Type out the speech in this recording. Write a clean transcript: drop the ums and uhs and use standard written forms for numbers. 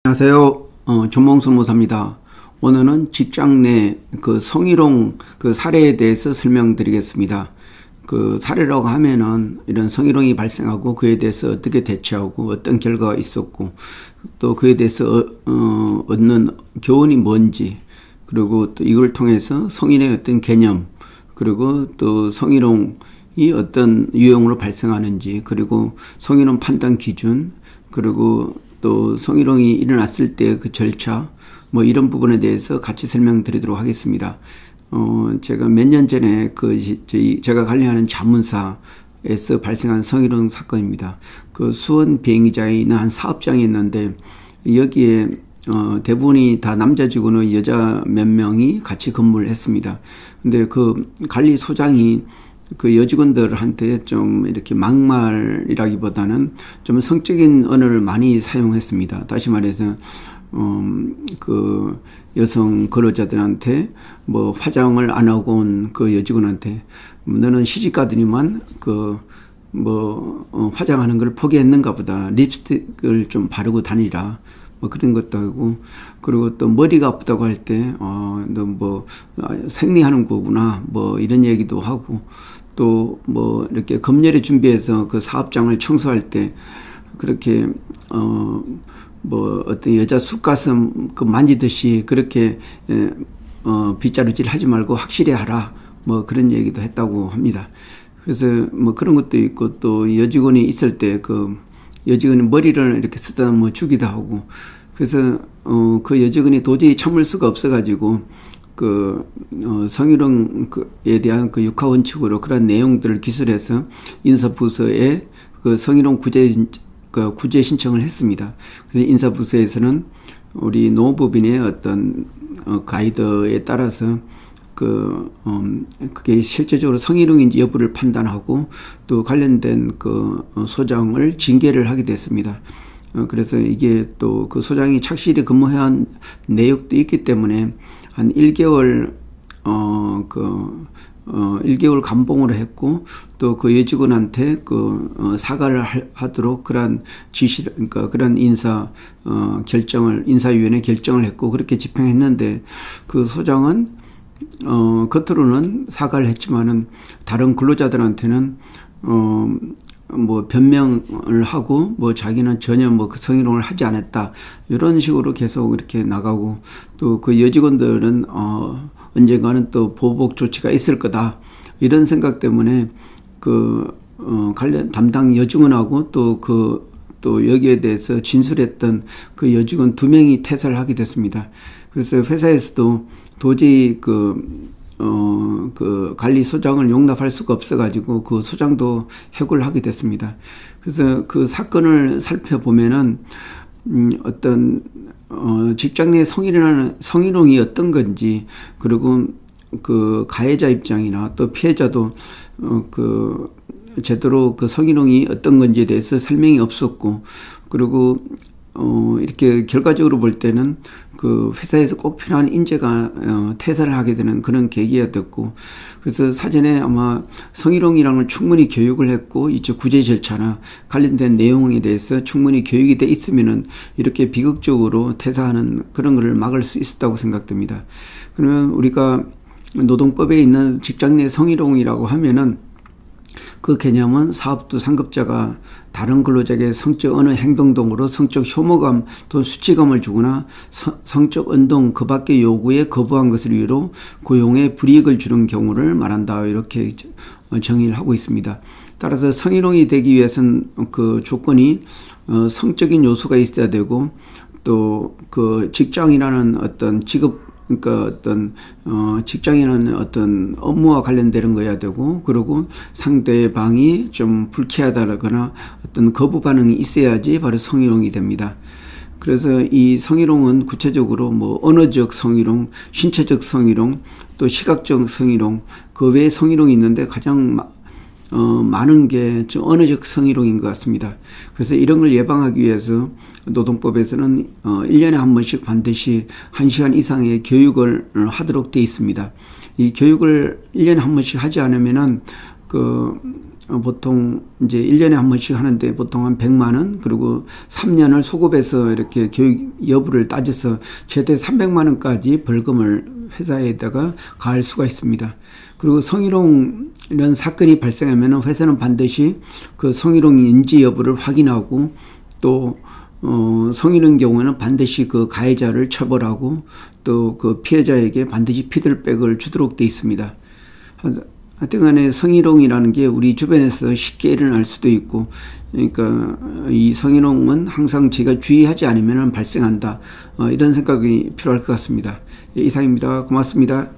안녕하세요. 조몽순 모사입니다. 오늘은 직장 내 그 성희롱 그 사례에 대해서 설명드리겠습니다. 그 사례라고 하면은 이런 성희롱이 발생하고 그에 대해서 어떻게 대처하고 어떤 결과가 있었고 또 그에 대해서 얻는 교훈이 뭔지, 그리고 또 이걸 통해서 성인의 어떤 개념, 그리고 또 성희롱이 어떤 유형으로 발생하는지, 그리고 성희롱 판단 기준, 그리고 또 성희롱이 일어났을 때 그 절차, 뭐 이런 부분에 대해서 같이 설명드리도록 하겠습니다. 제가 몇 년 전에 제가 관리하는 자문사에서 발생한 성희롱 사건입니다. 그 수원 비행기장에 있는 한 사업장이 있는데, 여기에 대부분이 다 남자 직원의 여자 몇 명이 같이 근무를 했습니다. 근데 그 관리소장이 그 여직원들한테 좀 이렇게 막말이라기보다는 좀 성적인 언어를 많이 사용했습니다. 다시 말해서 그 여성 근로자들한테 뭐 화장을 안 하고 온 그 여직원한테 너는 시집가더니만 화장하는 걸 포기했는가 보다, 립스틱을 좀 바르고 다니라, 뭐 그런 것도 하고, 그리고 또 머리가 아프다고 할 때 너 뭐 생리하는 거구나, 뭐 이런 얘기도 하고, 또 뭐 이렇게 검열에 준비해서 그 사업장을 청소할 때 그렇게 뭐 어떤 여자 쑥가슴 그 만지듯이 그렇게 빗자루질 하지 말고 확실히 하라, 뭐 그런 얘기도 했다고 합니다. 그래서 뭐 그런 것도 있고, 또 여직원이 있을 때 그 여직원이 머리를 이렇게 쓰다 뭐 주기도 하고, 그래서 그 여직원이 도저히 참을 수가 없어가지고 성희롱에 대한 그 육하 원칙으로 그런 내용들을 기술해서 인사부서에 그 성희롱 구제 신청을 했습니다. 그래서 인사부서에서는 우리 노무법인의 어떤 가이드에 따라서 그게 실제적으로 성희롱인지 여부를 판단하고, 또 관련된 그 소장을 징계를 하게 됐습니다. 그래서 이게 또 그 소장이 착실히 근무해야 한 내역도 있기 때문에 한 1개월 1개월 감봉으로 했고, 또 그 여직원한테 사과를 하도록 그런 지시를, 그러니까 그런 인사위원회 결정을 했고, 그렇게 집행했는데, 그 소장은 겉으로는 사과를 했지만은 다른 근로자들한테는 뭐 변명을 하고, 뭐 자기는 전혀 뭐 그 성희롱을 하지 않았다, 이런 식으로 계속 이렇게 나가고, 또 그 여직원들은 언젠가는 또 보복 조치가 있을 거다, 이런 생각 때문에 관련 담당 여직원하고 또 여기에 대해서 진술했던 그 여직원 2명이 퇴사를 하게 됐습니다. 그래서 회사에서도 도저히 관리소장을 용납할 수가 없어가지고 그 소장도 해고를 하게 됐습니다. 그래서 그 사건을 살펴보면은 어떤 직장 내 성희롱이 어떤 건지, 그리고 그 가해자 입장이나 또 피해자도 제대로 그 성희롱이 어떤 건지에 대해서 설명이 없었고, 그리고 이렇게 결과적으로 볼 때는 그 회사에서 꼭 필요한 인재가 퇴사를 하게 되는 그런 계기가 됐고, 그래서 사전에 아마 성희롱이라는 걸 충분히 교육을 했고, 이쪽 구제 절차나 관련된 내용에 대해서 충분히 교육이 돼 있으면은 이렇게 비극적으로 퇴사하는 그런 거를 막을 수 있었다고 생각됩니다. 그러면 우리가 노동법에 있는 직장 내 성희롱이라고 하면은 그 개념은 사업도 상급자가 다른 근로자에게 성적 어느 행동 등으로 성적 혐오감 또는 수치감을 주거나 성적 운동 그 밖의 요구에 거부한 것을 이유로 고용에 불이익을 주는 경우를 말한다, 이렇게 정의를 하고 있습니다. 따라서 성희롱이 되기 위해서는 그 조건이 성적인 요소가 있어야 되고, 또 그 직장이라는 어떤 그러니까 어떤 직장에는 어떤 업무와 관련되는 거여야 되고, 그리고 상대방이 좀 불쾌하다거나 어떤 거부 반응이 있어야지 바로 성희롱이 됩니다. 그래서 이 성희롱은 구체적으로 뭐 언어적 성희롱, 신체적 성희롱, 또 시각적 성희롱, 그 외에 성희롱이 있는데 가장 많은 게 좀 언어적 성희롱인 것 같습니다. 그래서 이런 걸 예방하기 위해서 노동법에서는 1년에 한 번씩 반드시 1시간 이상의 교육을 하도록 되어 있습니다. 이 교육을 1년에 한 번씩 하지 않으면은 보통 이제 1년에 한 번씩 하는데 보통 한 100만 원, 그리고 3년을 소급해서 이렇게 교육 여부를 따져서 최대 300만 원까지 벌금을 회사에다가 가할 수가 있습니다. 그리고 성희롱 이런 사건이 발생하면 회사는 반드시 그 성희롱인지 여부를 확인하고, 또 성희롱 경우에는 반드시 그 가해자를 처벌하고 또 그 피해자에게 반드시 피드백을 주도록 되어 있습니다. 하여튼간에 성희롱이라는 게 우리 주변에서 쉽게 일어날 수도 있고, 그러니까 이 성희롱은 항상 제가 주의하지 않으면 발생한다, 이런 생각이 필요할 것 같습니다. 이상입니다. 고맙습니다.